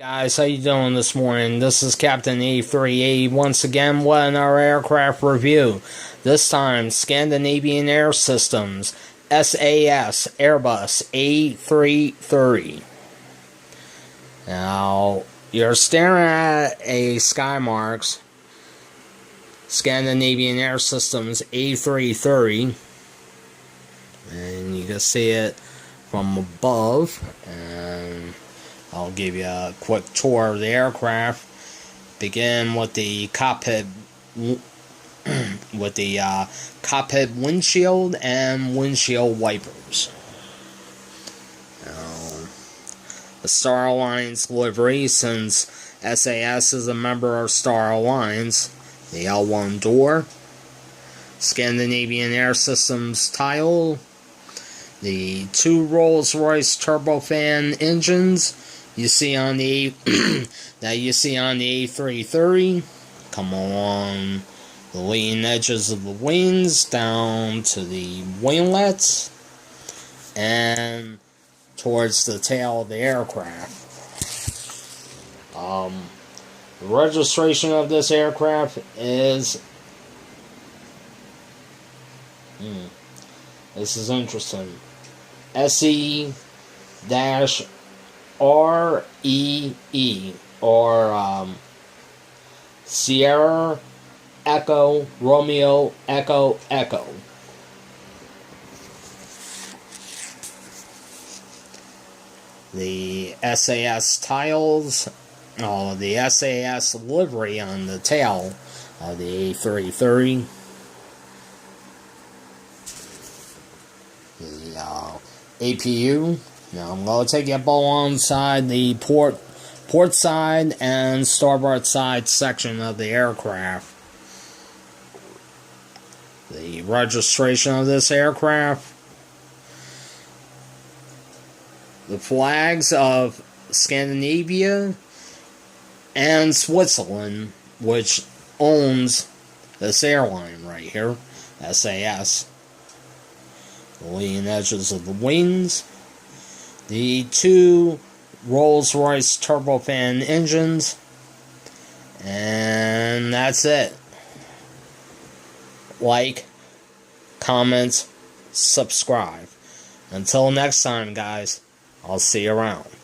Guys, how you doing this morning? This is Captain A330 once again with another aircraft review. This time, Scandinavian Air Systems, SAS AIRBUS A330. Now, you're staring at a skymarks Scandinavian Air Systems A330, and you can see it from above, and I'll give you a quick tour of the aircraft. Begin with the cockpit, cockpit windshield and windshield wipers. The Star Alliance livery, since SAS is a member of Star Alliance. The L1 door, Scandinavian Air Systems tile, the two Rolls-Royce turbofan engines you see on the that you see on the A330 come along the leading edges of the wings down to the winglets and towards the tail of the aircraft. The registration of this aircraft is this is interesting. SE-REE, or Sierra Echo Romeo Echo Echo. The SAS tiles, the SAS livery on the tail of the A330. The APU. Now I'm going to take you up alongside the port side and starboard side section of the aircraft. The registration of this aircraft. The flags of Scandinavia and Switzerland, which owns this airline right here, SAS. The leading edges of the wings. The two Rolls-Royce turbofan engines. And that's it. Like, comment, subscribe. Until next time, guys, I'll see you around.